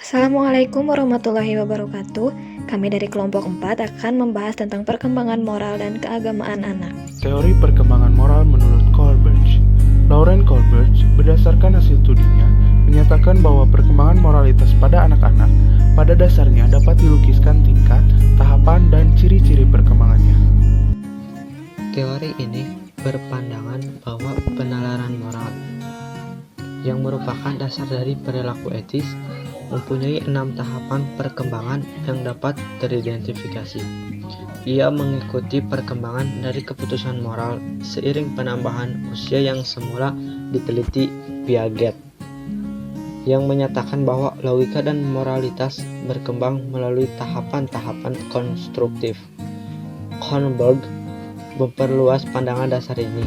Assalamualaikum warahmatullahi wabarakatuh. Kami dari kelompok 4 akan membahas tentang perkembangan moral dan keagamaan anak. Teori perkembangan moral menurut Kohlberg. Lauren Kohlberg berdasarkan hasil studinya menyatakan bahwa perkembangan moralitas pada anak-anak pada dasarnya dapat dilukiskan tingkat, tahapan, dan ciri-ciri perkembangannya. Teori ini berpandangan bahwa penalaran moral yang merupakan dasar dari perilaku etis mempunyai 6 tahapan perkembangan yang dapat teridentifikasi. Ia mengikuti perkembangan dari keputusan moral seiring penambahan usia yang semula diteliti Piaget, yang menyatakan bahwa logika dan moralitas berkembang melalui tahapan-tahapan konstruktif. Kohlberg memperluas pandangan dasar ini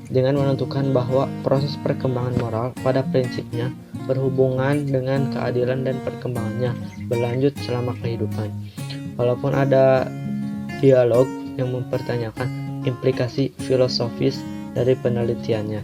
dengan menentukan bahwa proses perkembangan moral pada prinsipnya berhubungan dengan keadilan dan perkembangannya berlanjut selama kehidupan. Walaupun ada dialog yang mempertanyakan implikasi filosofis dari penelitiannya.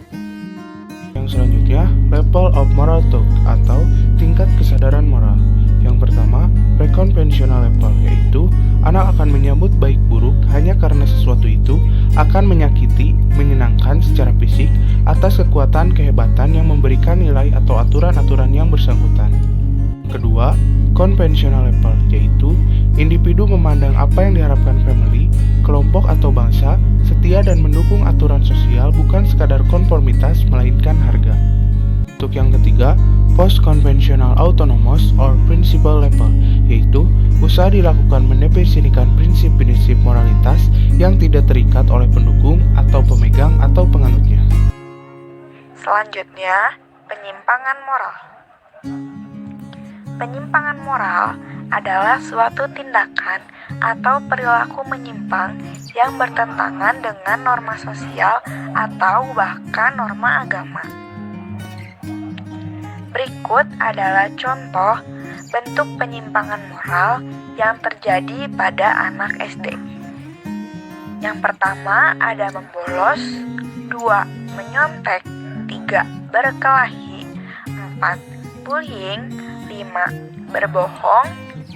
Yang selanjutnya, level of moral thought atau tingkat kesadaran moral. Yang pertama, preconventional level, yaitu anak akan menyambut baik buruk hanya karena sesuatu itu akan menyakiti, menyenangkan secara fisik atas kekuatan kehebatan yang memberikan nilai atau aturan-aturan yang bersangkutan. Kedua, conventional level, yaitu individu memandang apa yang diharapkan family, kelompok atau bangsa, setia dan mendukung aturan sosial bukan sekadar konformitas melainkan harga. Untuk yang ketiga, post-conventional autonomous or principle level, yaitu usaha dilakukan mendefinisikan prinsip-prinsip moralitas yang tidak terikat oleh pendukung atau pemegang atau penganutnya. Selanjutnya, penyimpangan moral. Penyimpangan moral adalah suatu tindakan atau perilaku menyimpang yang bertentangan dengan norma sosial atau bahkan norma agama. Berikut adalah contoh bentuk penyimpangan moral yang terjadi pada anak SD. Yang pertama ada membolos, 2. Menyontek, 3. Berkelahi, 4. Bullying, 5. Berbohong,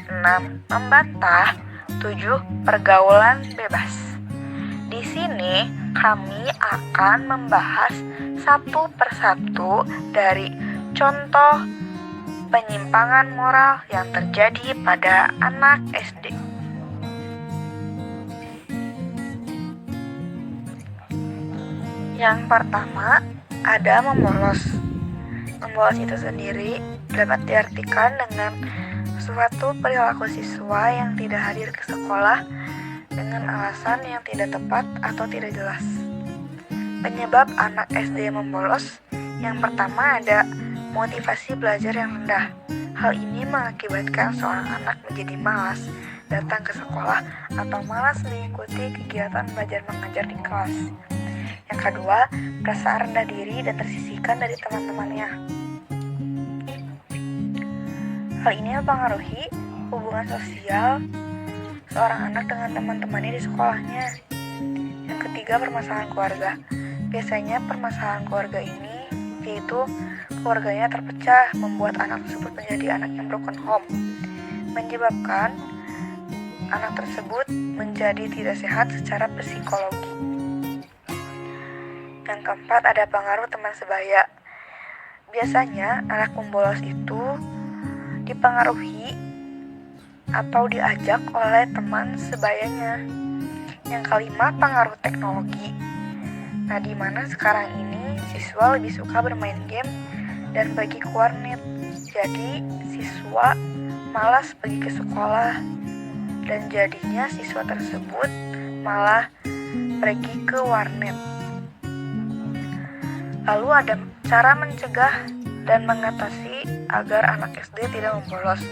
6. Membantah, 7. Pergaulan bebas. Di sini kami akan membahas satu persatu dari contoh penyimpangan moral yang terjadi pada anak SD. Yang pertama ada membolos. Membolos itu sendiri dapat diartikan dengan suatu perilaku siswa yang tidak hadir ke sekolah dengan alasan yang tidak tepat atau tidak jelas. Penyebab anak SD membolos yang pertama ada motivasi belajar yang rendah. Hal ini mengakibatkan seorang anak menjadi malas datang ke sekolah atau malas mengikuti kegiatan belajar mengajar di kelas. Yang kedua, perasaan rendah diri dan tersisihkan dari teman-temannya. Hal ini mempengaruhi hubungan sosial seorang anak dengan teman-temannya di sekolahnya. Yang ketiga, permasalahan keluarga. Biasanya permasalahan keluarga ini yaitu keluarganya terpecah, membuat anak tersebut menjadi anak yang broken home, menyebabkan anak tersebut menjadi tidak sehat secara psikologi. Yang keempat ada pengaruh teman sebaya. Biasanya anak pembolos itu dipengaruhi atau diajak oleh teman sebayanya. Yang kelima pengaruh teknologi. Nah, di mana sekarang ini siswa lebih suka bermain game dan pergi ke warnet. Jadi siswa malas pergi ke sekolah dan jadinya siswa tersebut malah pergi ke warnet. Lalu ada cara mencegah dan mengatasi agar anak SD tidak membolos.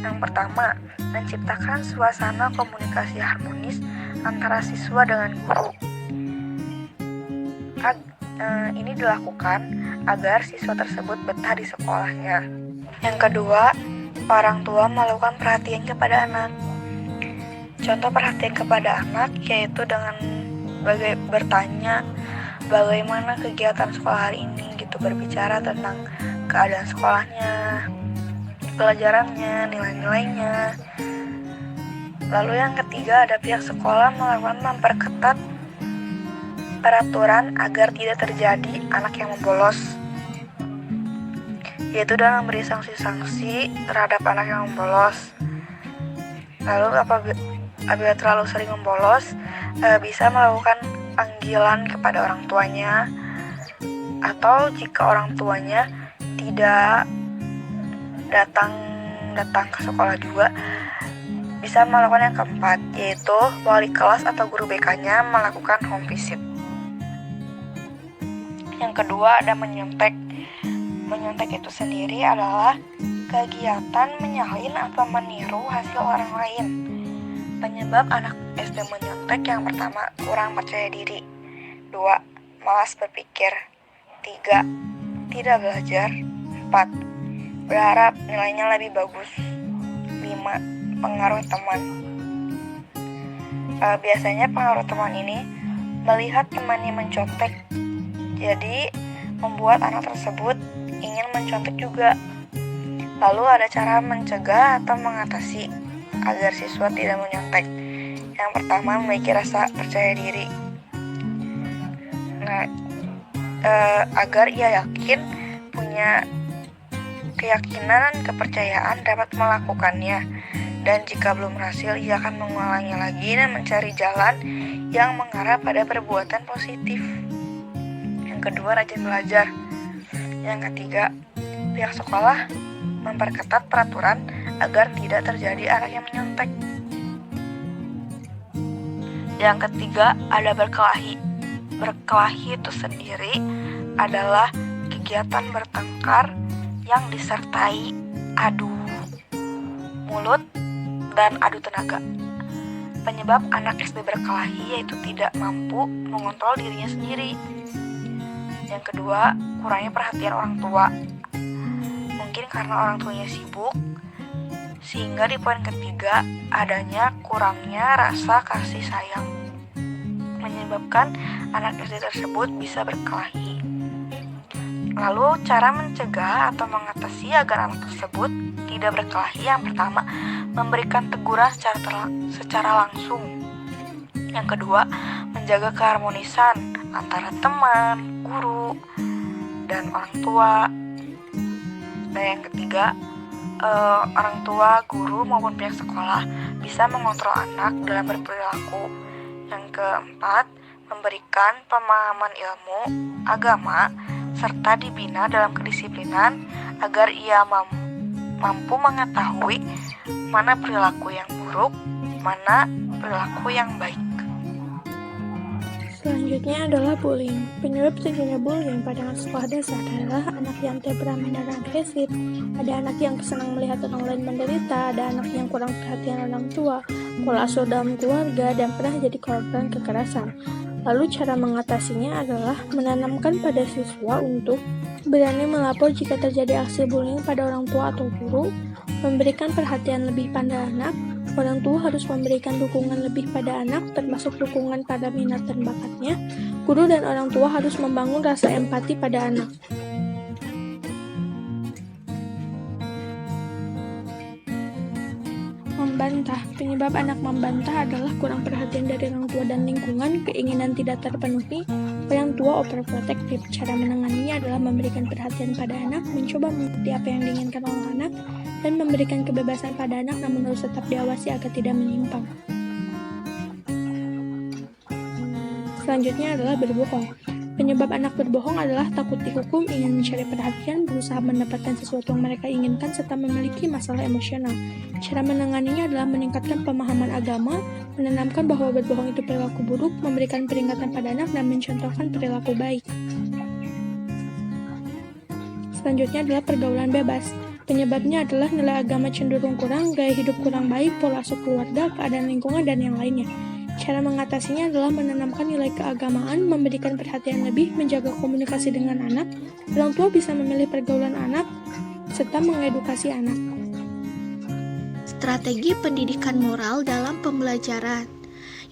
Yang pertama, menciptakan suasana komunikasi harmonis antara siswa dengan guru. Ini dilakukan agar siswa tersebut betah di sekolahnya. Yang kedua, orang tua melakukan perhatian kepada anak. Contoh perhatian kepada anak yaitu dengan bertanya bagaimana kegiatan sekolah hari ini gitu, berbicara tentang keadaan sekolahnya. pelajarannya, nilai-nilainya. Lalu yang ketiga, ada pihak sekolah melakukan memperketat peraturan agar tidak terjadi anak yang membolos, yaitu dengan memberi sanksi-sanksi terhadap anak yang membolos. Lalu apabila terlalu sering membolos, bisa melakukan panggilan kepada orang tuanya, atau jika orang tuanya tidak datang ke sekolah juga, bisa melakukan yang keempat, yaitu wali kelas atau guru BK-nya melakukan home visit. Yang kedua, ada menyontek. Menyontek itu sendiri adalah kegiatan menyalin atau meniru hasil orang lain. Penyebab anak SD menyontek: yang pertama, kurang percaya diri. 2. Malas berpikir. 3. Tidak belajar. 4. Berharap nilainya lebih bagus. 5. Pengaruh teman. Biasanya pengaruh teman ini melihat temannya mencontek, jadi membuat anak tersebut ingin mencontek juga. Lalu ada cara mencegah atau mengatasi agar siswa tidak menyontek. Yang pertama, memiliki rasa percaya diri. Agar ia punya keyakinan dan kepercayaan dapat melakukannya. Dan jika belum berhasil, ia akan mengulangi lagi dan mencari jalan yang mengarah pada perbuatan positif. Yang kedua, rajin belajar. Yang ketiga, pihak sekolah memperketat peraturan agar tidak terjadi anak yang menyontek. Yang ketiga, ada berkelahi. Berkelahi itu sendiri adalah kegiatan bertengkar yang disertai adu mulut dan adu tenaga. Penyebab anak SD berkelahi yaitu tidak mampu mengontrol dirinya sendiri. Yang kedua, kurangnya perhatian orang tua. Mungkin karena orang tuanya sibuk, sehingga di poin ketiga, adanya kurangnya rasa kasih sayang, menyebabkan anak SD tersebut bisa berkelahi. Lalu cara mencegah atau mengatasi agar anak tersebut tidak berkelahi: yang pertama, memberikan teguran secara langsung. Yang kedua, menjaga keharmonisan antara teman, guru, dan orang tua. Dan yang ketiga, orang tua, guru maupun pihak sekolah bisa mengontrol anak dalam berperilaku. Yang keempat, memberikan pemahaman ilmu agama serta dibina dalam kedisiplinan agar ia mampu mengetahui mana perilaku yang buruk, mana perilaku yang baik. Selanjutnya adalah bullying. Penyebab terjadinya bullying pada anak sekolah dasar adalah anak yang temperamen dan agresif, ada anak yang senang melihat orang lain menderita, ada anak yang kurang perhatian orang tua, pola asuh dalam keluarga, dan pernah jadi korban kekerasan. Lalu cara mengatasinya adalah menanamkan pada siswa untuk berani melapor jika terjadi aksi bullying pada orang tua atau guru, memberikan perhatian lebih pada anak. Orang tua harus memberikan dukungan lebih pada anak, termasuk dukungan pada minat dan bakatnya. Guru dan orang tua harus membangun rasa empati pada anak. Membantah. Penyebab anak membantah adalah kurang perhatian dari orang tua dan lingkungan, keinginan tidak terpenuhi, orang tua overprotective. Cara menanganinya adalah memberikan perhatian pada anak, mencoba mengerti apa yang diinginkan oleh anak, dan memberikan kebebasan pada anak, namun harus tetap diawasi agar tidak menyimpang. Selanjutnya adalah berbohong. Penyebab anak berbohong adalah takut dihukum, ingin mencari perhatian, berusaha mendapatkan sesuatu yang mereka inginkan, serta memiliki masalah emosional. Cara menanganinya adalah meningkatkan pemahaman agama, menanamkan bahwa berbohong itu perilaku buruk, memberikan peringatan pada anak, dan mencontohkan perilaku baik. Selanjutnya adalah pergaulan bebas. Penyebabnya adalah nilai agama cenderung kurang, gaya hidup kurang baik, pola asuh keluarga, keadaan lingkungan, dan yang lainnya. Cara mengatasinya adalah menanamkan nilai keagamaan, memberikan perhatian lebih, menjaga komunikasi dengan anak. Orang tua bisa memilih pergaulan anak, serta mengedukasi anak. Strategi pendidikan moral dalam pembelajaran.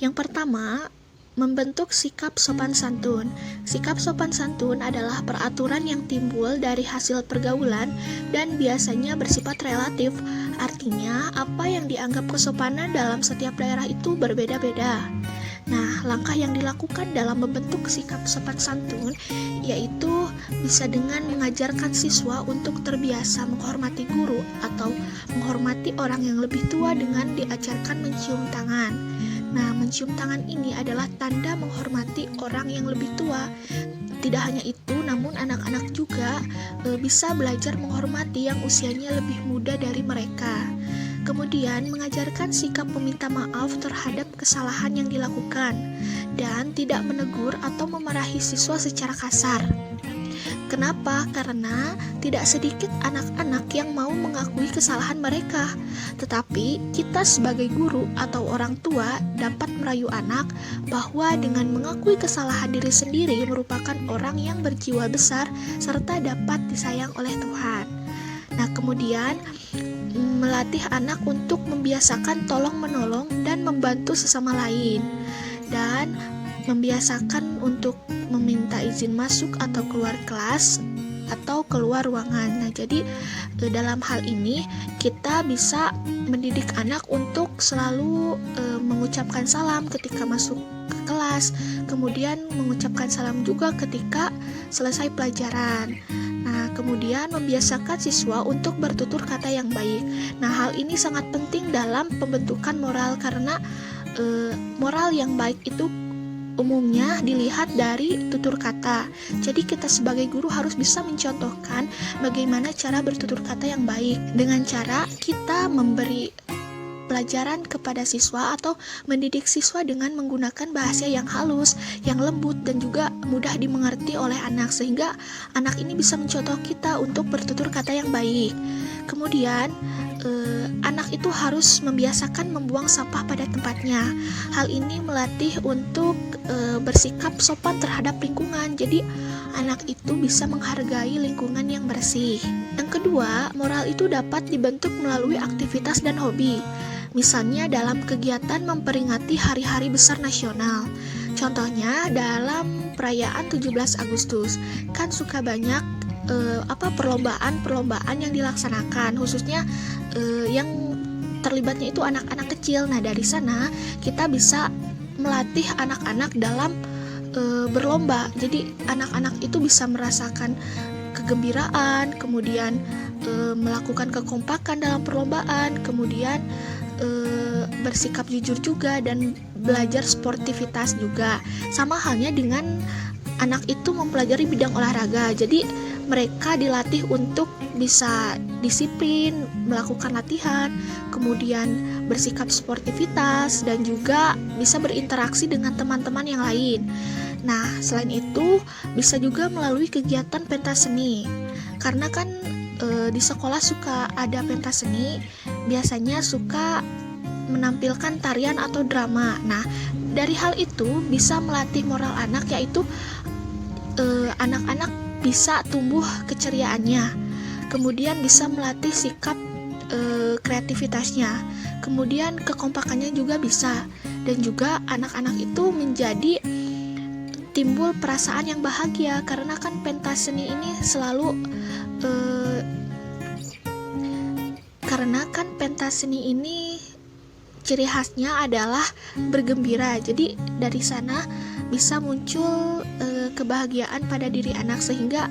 Yang pertama, membentuk sikap sopan santun. Sikap sopan santun adalah peraturan yang timbul dari hasil pergaulan dan biasanya bersifat relatif. Artinya, apa yang dianggap kesopanan dalam setiap daerah itu berbeda-beda. Nah, langkah yang dilakukan dalam membentuk sikap sopan santun yaitu bisa dengan mengajarkan siswa untuk terbiasa menghormati guru atau menghormati orang yang lebih tua dengan diajarkan mencium tangan. Nah, mencium tangan ini adalah tanda menghormati orang yang lebih tua. Tidak hanya itu, namun anak-anak juga bisa belajar menghormati yang usianya lebih muda dari mereka. Kemudian, mengajarkan sikap meminta maaf terhadap kesalahan yang dilakukan dan tidak menegur atau memarahi siswa secara kasar. Kenapa? Karena tidak sedikit anak-anak yang mau mengakui kesalahan mereka. Tetapi kita sebagai guru atau orang tua dapat merayu anak bahwa dengan mengakui kesalahan diri sendiri merupakan orang yang berjiwa besar serta dapat disayang oleh Tuhan. Nah, kemudian melatih anak untuk membiasakan tolong-menolong dan membantu sesama lain, dan membiasakan untuk meminta izin masuk atau keluar kelas atau keluar ruangan. Nah, jadi dalam hal ini kita bisa mendidik anak untuk selalu mengucapkan salam ketika masuk ke kelas, kemudian mengucapkan salam juga ketika selesai pelajaran. Nah, kemudian membiasakan siswa untuk bertutur kata yang baik. Nah, hal ini sangat penting dalam pembentukan moral karena moral yang baik itu umumnya dilihat dari tutur kata. Jadi kita sebagai guru harus bisa mencontohkan bagaimana cara bertutur kata yang baik dengan cara kita memberi pelajaran kepada siswa atau mendidik siswa dengan menggunakan bahasa yang halus, yang lembut dan juga mudah dimengerti oleh anak sehingga anak ini bisa mencontoh kita untuk bertutur kata yang baik. Kemudian anak itu harus membiasakan membuang sampah pada tempatnya. Hal ini melatih untuk bersikap sopan terhadap lingkungan. Jadi anak itu bisa menghargai lingkungan yang bersih. Yang kedua, moral itu dapat dibentuk melalui aktivitas dan hobi. Misalnya dalam kegiatan memperingati hari-hari besar nasional. Contohnya dalam perayaan 17 Agustus. Kan suka banyak perlombaan yang dilaksanakan, khususnya yang terlibatnya itu anak-anak kecil. Nah, dari sana kita bisa melatih anak-anak dalam berlomba. Jadi anak-anak itu bisa merasakan kegembiraan, kemudian melakukan kekompakan dalam perlombaan, kemudian bersikap jujur juga dan belajar sportivitas juga. Sama halnya dengan anak itu mempelajari bidang olahraga. Jadi mereka dilatih untuk bisa disiplin, melakukan latihan, kemudian bersikap sportivitas dan juga bisa berinteraksi dengan teman-teman yang lain. Nah, selain itu bisa juga melalui kegiatan pentas seni. Karena kan di sekolah suka ada pentas seni, biasanya suka menampilkan tarian atau drama. Nah, dari hal itu bisa melatih moral anak, yaitu anak-anak bisa tumbuh keceriaannya, kemudian bisa melatih sikap kreativitasnya, kemudian kekompakannya juga bisa, dan juga anak-anak itu menjadi timbul perasaan yang bahagia karena kan pentas seni ini selalu ciri khasnya adalah bergembira. Jadi dari sana bisa muncul kebahagiaan pada diri anak sehingga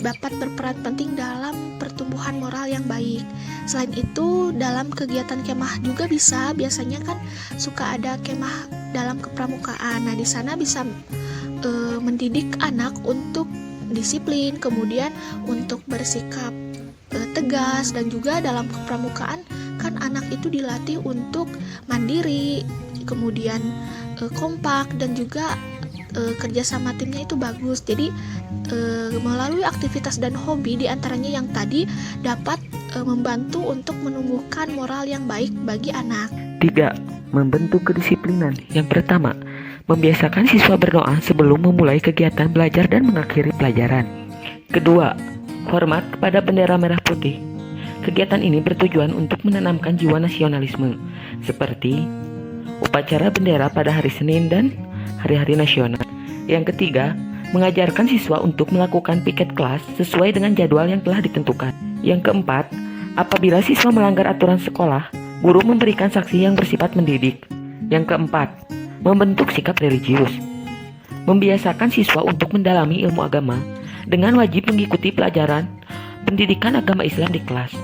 dapat berperan penting dalam pertumbuhan moral yang baik. Selain itu, dalam kegiatan kemah juga bisa, biasanya kan suka ada kemah dalam kepramukaan. Nah, di sana bisa mendidik anak untuk disiplin, kemudian untuk bersikap tegas, dan juga dalam kepramukaan kan anak itu dilatih untuk mandiri, kemudian kompak, dan juga kerjasama timnya itu bagus. Jadi melalui aktivitas dan hobi diantaranya yang tadi dapat membantu untuk menumbuhkan moral yang baik bagi anak. 3. Membentuk kedisiplinan. Yang pertama, membiasakan siswa berdoa sebelum memulai kegiatan belajar dan mengakhiri pelajaran. Kedua, hormat kepada bendera merah putih. Kegiatan ini bertujuan untuk menanamkan jiwa nasionalisme, seperti upacara bendera pada hari Senin dan hari-hari nasional. Yang ketiga, mengajarkan siswa untuk melakukan piket kelas sesuai dengan jadwal yang telah ditentukan. Yang keempat, apabila siswa melanggar aturan sekolah, guru memberikan sanksi yang bersifat mendidik. Yang keempat, membentuk sikap religius. Membiasakan siswa untuk mendalami ilmu agama dengan wajib mengikuti pelajaran pendidikan agama Islam di kelas.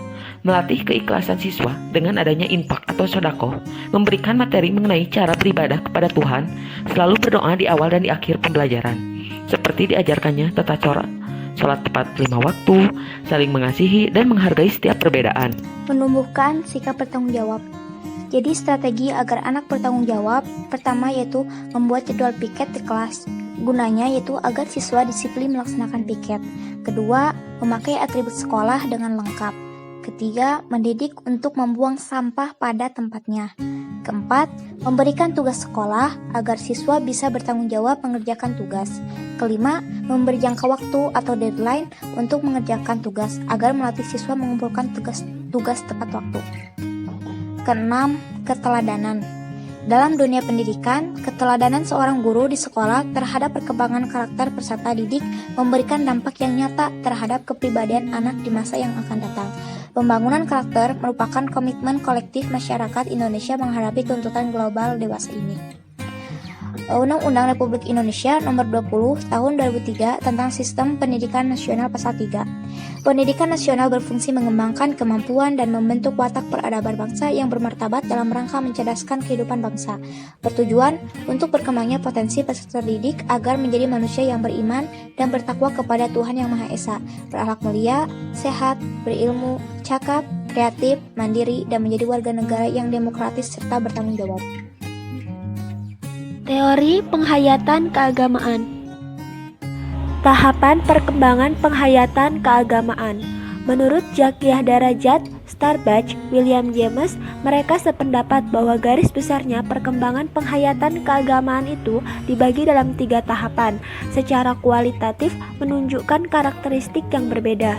Melatih keikhlasan siswa dengan adanya infak atau sedekah, memberikan materi mengenai cara beribadah kepada Tuhan, selalu berdoa di awal dan di akhir pembelajaran. Seperti diajarkannya tata cara sholat tepat 5 waktu, saling mengasihi dan menghargai setiap perbedaan. Menumbuhkan sikap bertanggung jawab. Jadi strategi agar anak bertanggung jawab, pertama yaitu membuat jadwal piket di kelas. Gunanya yaitu agar siswa disiplin melaksanakan piket. Kedua, memakai atribut sekolah dengan lengkap. Ketiga, mendidik untuk membuang sampah pada tempatnya. Keempat, memberikan tugas sekolah agar siswa bisa bertanggung jawab mengerjakan tugas. Kelima, memberi jangka waktu atau deadline untuk mengerjakan tugas agar melatih siswa mengumpulkan tugas tepat waktu. Keenam, keteladanan. Dalam dunia pendidikan, keteladanan seorang guru di sekolah terhadap perkembangan karakter peserta didik memberikan dampak yang nyata terhadap kepribadian anak di masa yang akan datang. Pembangunan karakter merupakan komitmen kolektif masyarakat Indonesia menghadapi tuntutan global dewasa ini. Undang-Undang Republik Indonesia Nomor 20 Tahun 2003 tentang Sistem Pendidikan Nasional Pasal 3. Pendidikan nasional berfungsi mengembangkan kemampuan dan membentuk watak peradaban bangsa yang bermartabat dalam rangka mencerdaskan kehidupan bangsa. Bertujuan untuk berkembangnya potensi peserta didik agar menjadi manusia yang beriman dan bertakwa kepada Tuhan Yang Maha Esa, berakhlak mulia, sehat, berilmu, cakap, kreatif, mandiri, dan menjadi warga negara yang demokratis serta bertanggung jawab. Teori penghayatan keagamaan. Tahapan perkembangan penghayatan keagamaan. Menurut Jakiyah Darajat, Starbach, William James, mereka sependapat bahwa garis besarnya perkembangan penghayatan keagamaan itu dibagi dalam 3 tahapan, secara kualitatif menunjukkan karakteristik yang berbeda.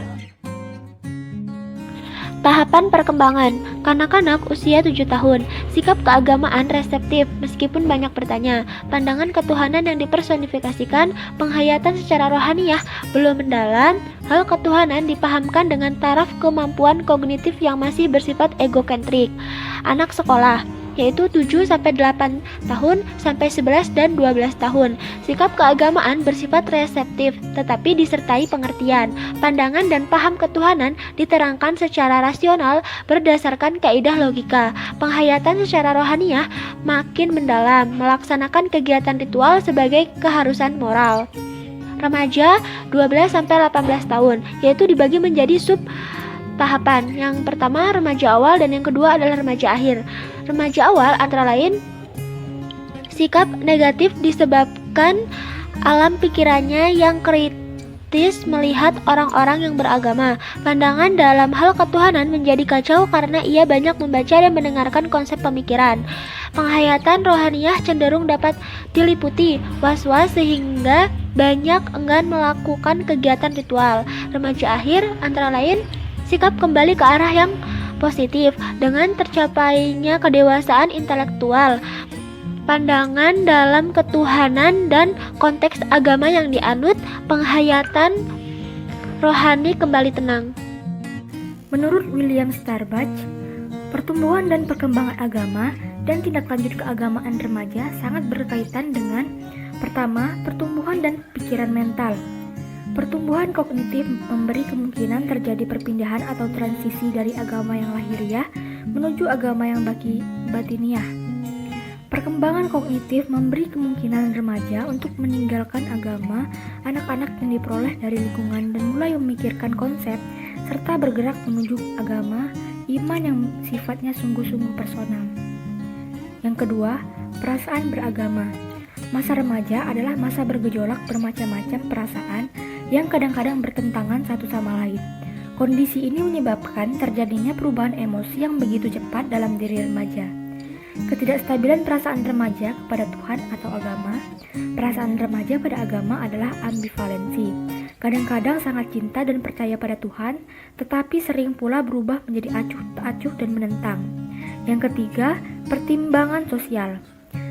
Tahapan perkembangan, kanak-kanak usia 7 tahun, sikap keagamaan reseptif meskipun banyak bertanya, pandangan ketuhanan yang dipersonifikasikan, penghayatan secara rohaniah belum mendalam, hal ketuhanan dipahamkan dengan taraf kemampuan kognitif yang masih bersifat egokentrik. Anak sekolah, yaitu 7-8 tahun sampai 11 dan 12 tahun. Sikap keagamaan bersifat reseptif, tetapi disertai pengertian. Pandangan dan paham ketuhanan diterangkan secara rasional berdasarkan kaidah logika. Penghayatan secara rohaniah makin mendalam, melaksanakan kegiatan ritual sebagai keharusan moral. Remaja 12-18 tahun, yaitu dibagi menjadi sub tahapan. Yang pertama remaja awal dan yang kedua adalah remaja akhir. Remaja awal antara lain sikap negatif disebabkan alam pikirannya yang kritis melihat orang-orang yang beragama. Pandangan dalam hal ketuhanan menjadi kacau karena ia banyak membaca dan mendengarkan konsep pemikiran. Penghayatan rohaniah cenderung dapat diliputi was-was sehingga banyak enggan melakukan kegiatan ritual. Remaja akhir antara lain sikap kembali ke arah yang positif dengan tercapainya kedewasaan intelektual, pandangan dalam ketuhanan dan konteks agama yang dianut, penghayatan rohani kembali tenang. Menurut William Starbach, pertumbuhan dan perkembangan agama dan tindak lanjut keagamaan remaja sangat berkaitan dengan pertama, pertumbuhan dan pikiran mental. Pertumbuhan kognitif memberi kemungkinan terjadi perpindahan atau transisi dari agama yang lahiriah menuju agama yang batiniah. Perkembangan kognitif memberi kemungkinan remaja untuk meninggalkan agama anak-anak yang diperoleh dari lingkungan dan mulai memikirkan konsep serta bergerak menuju agama iman yang sifatnya sungguh-sungguh personal. Yang kedua, perasaan beragama. Masa remaja adalah masa bergejolak bermacam-macam perasaan yang kadang-kadang bertentangan satu sama lain. Kondisi ini menyebabkan terjadinya perubahan emosi yang begitu cepat dalam diri remaja. Ketidakstabilan perasaan remaja kepada Tuhan atau agama. Perasaan remaja pada agama adalah ambivalensi. Kadang-kadang sangat cinta dan percaya pada Tuhan, tetapi sering pula berubah menjadi acuh tak acuh dan menentang. Yang ketiga, pertimbangan sosial.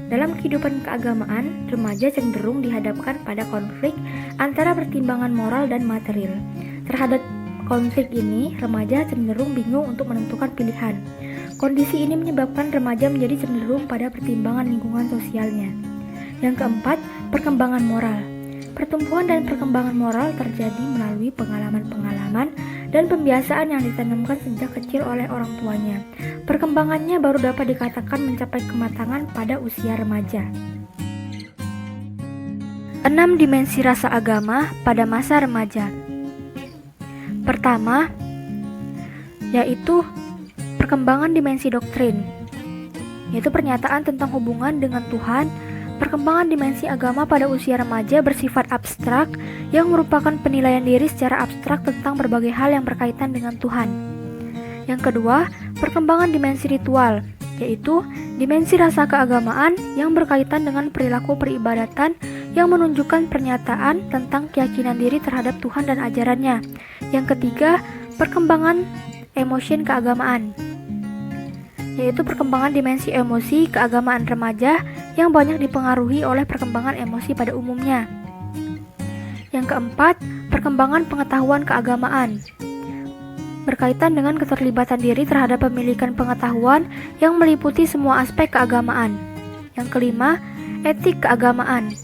Dalam kehidupan keagamaan, remaja cenderung dihadapkan pada konflik antara pertimbangan moral dan material. Terhadap konflik ini, remaja cenderung bingung untuk menentukan pilihan. Kondisi ini menyebabkan remaja menjadi cenderung pada pertimbangan lingkungan sosialnya. Yang keempat, perkembangan moral. Pertumbuhan dan perkembangan moral terjadi melalui pengalaman-pengalaman dan pembiasaan yang ditanamkan sejak kecil oleh orang tuanya. Perkembangannya baru dapat dikatakan mencapai kematangan pada usia remaja. 6 dimensi rasa agama pada masa remaja. Pertama, yaitu perkembangan dimensi doktrin, yaitu pernyataan tentang hubungan dengan Tuhan. Perkembangan dimensi agama pada usia remaja bersifat abstrak yang merupakan penilaian diri secara abstrak tentang berbagai hal yang berkaitan dengan Tuhan. Yang kedua, perkembangan dimensi ritual, yaitu dimensi rasa keagamaan yang berkaitan dengan perilaku peribadatan yang menunjukkan pernyataan tentang keyakinan diri terhadap Tuhan dan ajarannya. Yang ketiga, perkembangan emosi keagamaan, yaitu perkembangan dimensi emosi keagamaan remaja yang banyak dipengaruhi oleh perkembangan emosi pada umumnya. Yang keempat, perkembangan pengetahuan keagamaan, berkaitan dengan keterlibatan diri terhadap pemilikan pengetahuan yang meliputi semua aspek keagamaan. Yang kelima, etik keagamaan,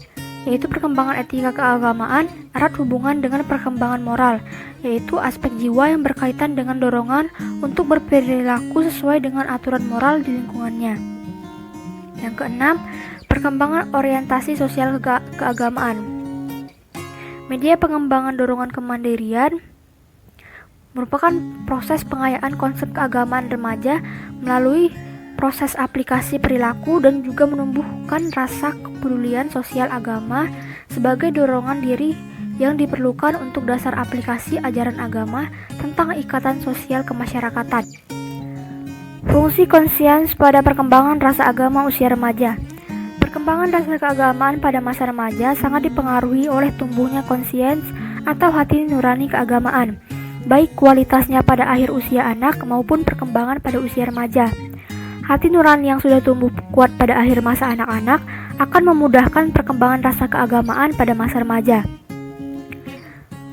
yaitu perkembangan etika keagamaan erat hubungan dengan perkembangan moral, yaitu aspek jiwa yang berkaitan dengan dorongan untuk berperilaku sesuai dengan aturan moral di lingkungannya. Yang keenam, perkembangan orientasi sosial keagamaan. Media pengembangan dorongan kemandirian merupakan proses pengayaan konsep keagamaan remaja melalui proses aplikasi perilaku dan juga menumbuhkan rasa kepedulian sosial agama sebagai dorongan diri yang diperlukan untuk dasar aplikasi ajaran agama tentang ikatan sosial kemasyarakatan. Fungsi konsiens pada perkembangan rasa agama usia remaja. Perkembangan rasa keagamaan pada masa remaja sangat dipengaruhi oleh tumbuhnya konsiens atau hati nurani keagamaan, baik kualitasnya pada akhir usia anak maupun perkembangan pada usia remaja. Hati nurani yang sudah tumbuh kuat pada akhir masa anak-anak akan memudahkan perkembangan rasa keagamaan pada masa remaja.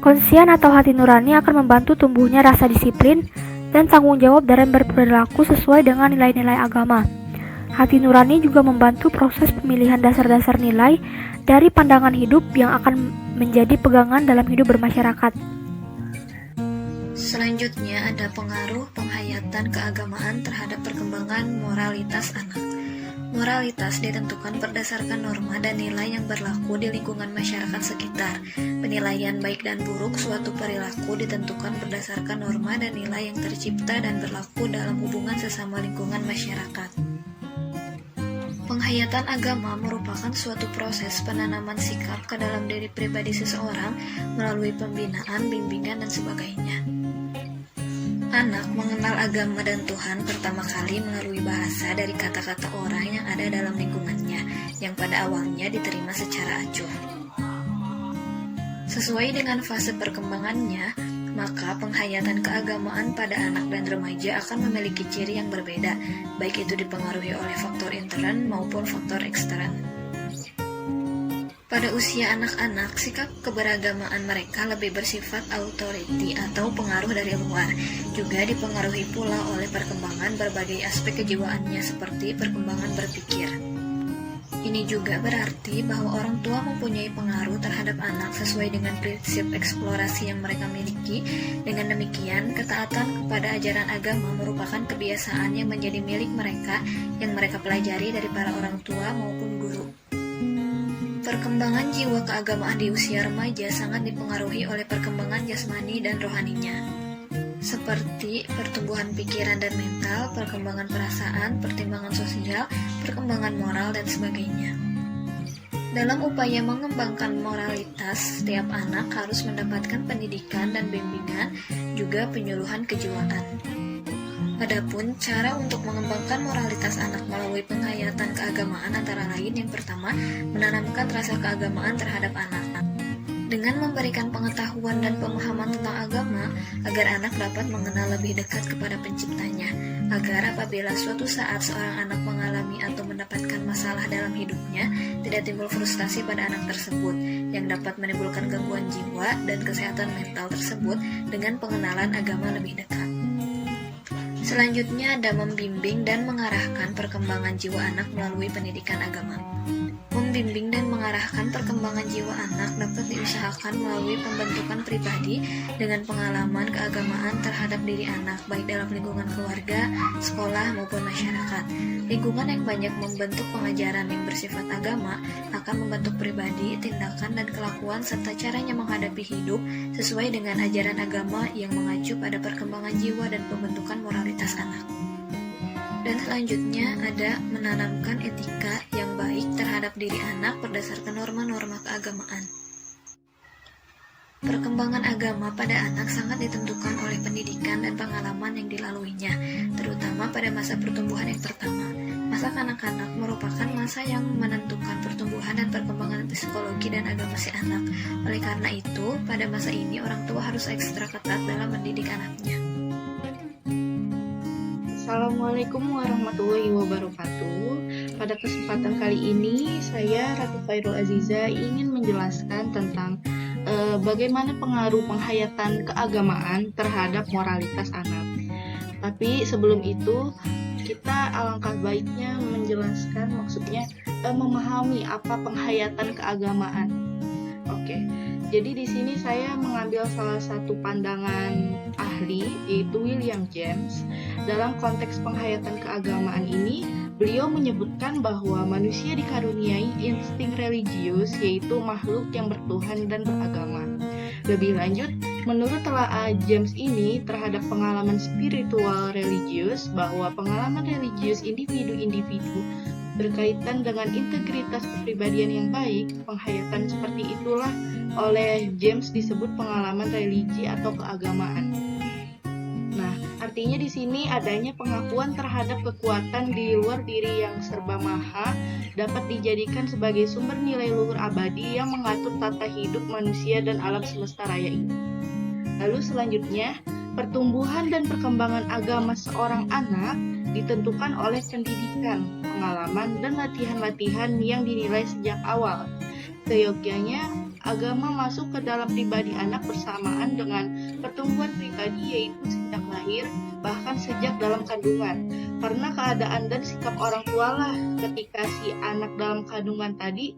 Konsien atau hati nurani akan membantu tumbuhnya rasa disiplin dan tanggung jawab dalam berperilaku sesuai dengan nilai-nilai agama. Hati nurani juga membantu proses pemilihan dasar-dasar nilai dari pandangan hidup yang akan menjadi pegangan dalam hidup bermasyarakat. Selanjutnya ada pengaruh penghayatan keagamaan terhadap perkembangan moralitas anak. Moralitas ditentukan berdasarkan norma dan nilai yang berlaku di lingkungan masyarakat sekitar. Penilaian baik dan buruk suatu perilaku ditentukan berdasarkan norma dan nilai yang tercipta dan berlaku dalam hubungan sesama lingkungan masyarakat. Penghayatan agama merupakan suatu proses penanaman sikap ke dalam diri pribadi seseorang melalui pembinaan, bimbingan, dan sebagainya. Anak mengenal agama dan Tuhan pertama kali melalui bahasa dari kata-kata orang yang ada dalam lingkungannya, yang pada awalnya diterima secara acuh. Sesuai dengan fase perkembangannya, maka penghayatan keagamaan pada anak dan remaja akan memiliki ciri yang berbeda, baik itu dipengaruhi oleh faktor intern maupun faktor ekstern. Pada usia anak-anak, sikap keberagamaan mereka lebih bersifat authority atau pengaruh dari luar, juga dipengaruhi pula oleh perkembangan berbagai aspek kejiwaannya seperti perkembangan berpikir. Ini juga berarti bahwa orang tua mempunyai pengaruh terhadap anak sesuai dengan prinsip eksplorasi yang mereka miliki. Dengan demikian, ketaatan kepada ajaran agama merupakan kebiasaan yang menjadi milik mereka yang mereka pelajari dari para orang tua maupun guru. Perkembangan jiwa keagamaan di usia remaja sangat dipengaruhi oleh perkembangan jasmani dan rohaninya, seperti pertumbuhan pikiran dan mental, perkembangan perasaan, pertimbangan sosial, perkembangan moral, dan sebagainya. Dalam upaya mengembangkan moralitas, setiap anak harus mendapatkan pendidikan dan bimbingan, juga penyuluhan kejiwaan. Adapun cara untuk mengembangkan moralitas anak melalui penghayatan keagamaan antara lain yang pertama, menanamkan rasa keagamaan terhadap anak. Dengan memberikan pengetahuan dan pemahaman tentang agama, agar anak dapat mengenal lebih dekat kepada penciptanya, agar apabila suatu saat seorang anak mengalami atau mendapatkan masalah dalam hidupnya, tidak timbul frustasi pada anak tersebut, yang dapat menimbulkan gangguan jiwa dan kesehatan mental tersebut dengan pengenalan agama lebih dekat. Selanjutnya ada membimbing dan mengarahkan perkembangan jiwa anak melalui pendidikan agama. Membimbing dan mengarahkan perkembangan jiwa anak dapat diusahakan melalui pembentukan pribadi dengan pengalaman keagamaan terhadap diri anak, baik dalam lingkungan keluarga, sekolah, maupun masyarakat. Lingkungan yang banyak membentuk pengajaran yang bersifat agama akan membentuk pribadi, tindakan, dan kelakuan serta caranya menghadapi hidup sesuai dengan ajaran agama yang mengacu pada perkembangan jiwa dan pembentukan moralitas anak. Dan selanjutnya ada menanamkan etika yang baik terhadap diri anak berdasarkan norma-norma keagamaan. Perkembangan agama pada anak sangat ditentukan oleh pendidikan dan pengalaman yang dilaluinya, terutama pada masa pertumbuhan yang pertama. Masa kanak-kanak merupakan masa yang menentukan pertumbuhan dan perkembangan psikologi dan agama si anak. Oleh karena itu, pada masa ini orang tua harus ekstra ketat dalam mendidik anaknya. Assalamualaikum warahmatullahi wabarakatuh. Pada kesempatan kali ini, saya Ratu Khairul Aziza ingin menjelaskan tentang bagaimana pengaruh penghayatan keagamaan terhadap moralitas anak. Tapi sebelum itu, kita alangkah baiknya menjelaskan, maksudnya memahami apa penghayatan keagamaan. Oke. Jadi di sini saya mengambil salah satu pandangan ahli, yaitu William James. Dalam konteks penghayatan keagamaan ini, beliau menyebutkan bahwa manusia dikaruniai insting religius, yaitu makhluk yang bertuhan dan beragama. Lebih lanjut, menurut telaah James ini terhadap pengalaman spiritual religius, bahwa pengalaman religius individu-individu berkaitan dengan integritas kepribadian yang baik. Penghayatan seperti itulah oleh James disebut pengalaman religi atau keagamaan. Nah, artinya di sini adanya pengakuan terhadap kekuatan di luar diri yang serba maha dapat dijadikan sebagai sumber nilai luhur abadi yang mengatur tata hidup manusia dan alam semesta raya ini. Lalu selanjutnya, pertumbuhan dan perkembangan agama seorang anak ditentukan oleh pendidikan, pengalaman, dan latihan-latihan yang dinilai sejak awal. Seyogyanya, agama masuk ke dalam pribadi anak bersamaan dengan pertumbuhan pribadi, yaitu sejak lahir, bahkan sejak dalam kandungan. Karena keadaan dan sikap orang tua lah ketika si anak dalam kandungan tadi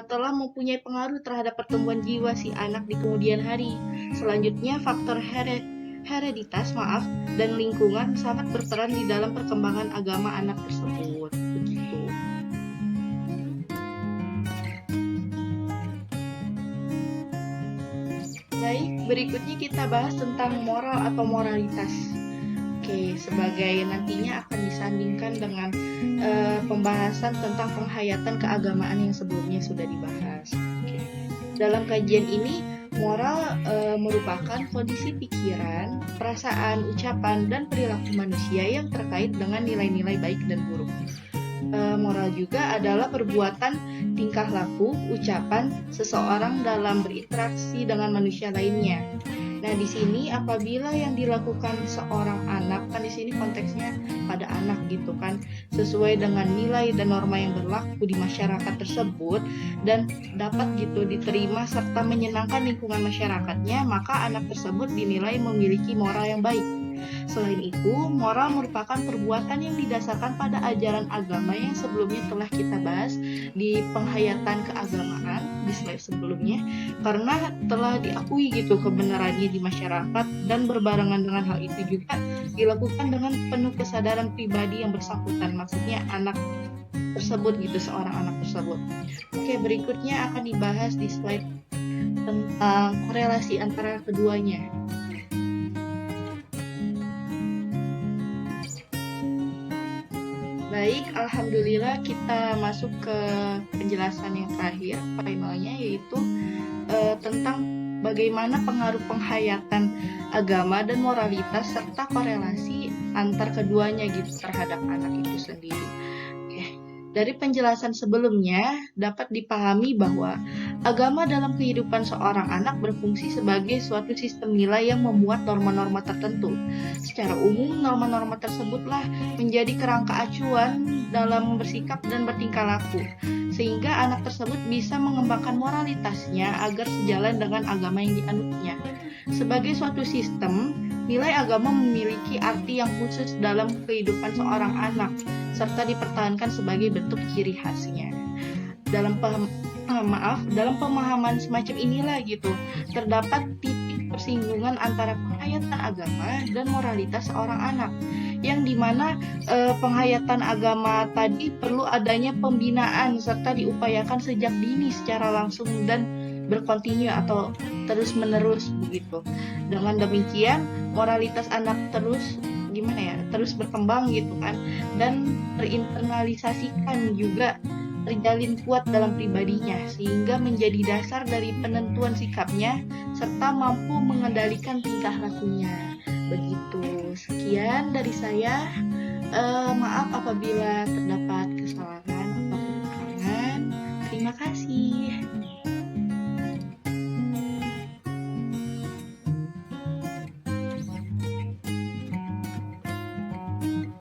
telah mempunyai pengaruh terhadap pertumbuhan jiwa si anak di kemudian hari. Selanjutnya, faktor hereditas dan lingkungan sangat berperan di dalam perkembangan agama anak tersebut. Begitu. Baik, berikutnya kita bahas tentang moral atau moralitas. Oke, sebagai nantinya akan disandingkan dengan pembahasan tentang penghayatan keagamaan yang sebelumnya sudah dibahas. Oke. Dalam kajian ini, moral merupakan kondisi pikiran, perasaan, ucapan, dan perilaku manusia yang terkait dengan nilai-nilai baik dan buruk. Moral juga adalah perbuatan, tingkah laku, ucapan seseorang dalam berinteraksi dengan manusia lainnya. Nah, di sini apabila yang dilakukan seorang anak, kan di sini konteksnya pada anak gitu kan, sesuai dengan nilai dan norma yang berlaku di masyarakat tersebut dan dapat gitu diterima serta menyenangkan lingkungan masyarakatnya, maka anak tersebut dinilai memiliki moral yang baik. Selain itu, moral merupakan perbuatan yang didasarkan pada ajaran agama yang sebelumnya telah kita bahas di penghayatan keagamaan di slide sebelumnya, karena telah diakui gitu kebenarannya di masyarakat dan berbarengan dengan hal itu juga dilakukan dengan penuh kesadaran pribadi yang bersangkutan, maksudnya anak tersebut gitu, seorang anak tersebut. Oke, berikutnya akan dibahas di slide tentang korelasi antara keduanya. Baik, alhamdulillah kita masuk ke penjelasan yang terakhir, finalnya, yaitu tentang bagaimana pengaruh penghayatan agama dan moralitas serta korelasi antar keduanya gitu terhadap anak itu sendiri. Oke. Dari penjelasan sebelumnya dapat dipahami bahwa Agama dalam kehidupan seorang anak berfungsi sebagai suatu sistem nilai yang memuat norma-norma tertentu. Secara umum, norma-norma tersebutlah menjadi kerangka acuan dalam bersikap dan bertingkah laku, sehingga anak tersebut bisa mengembangkan moralitasnya agar sejalan dengan agama yang dianutnya. Sebagai suatu sistem, nilai agama memiliki arti yang khusus dalam kehidupan seorang anak, serta dipertahankan sebagai bentuk ciri khasnya. Dalam pemahaman semacam inilah gitu, terdapat titik persinggungan antara penghayatan agama dan moralitas seorang anak, yang dimana penghayatan agama tadi perlu adanya pembinaan serta diupayakan sejak dini secara langsung dan berkontinu atau terus menerus begitu. Dengan demikian moralitas anak terus berkembang gitu kan, dan terinternalisasikan juga, terjalin kuat dalam pribadinya, sehingga menjadi dasar dari penentuan sikapnya serta mampu mengendalikan tingkah lakunya. Begitu. Sekian dari saya. Maaf apabila terdapat kesalahan atau kekurangan. Terima kasih.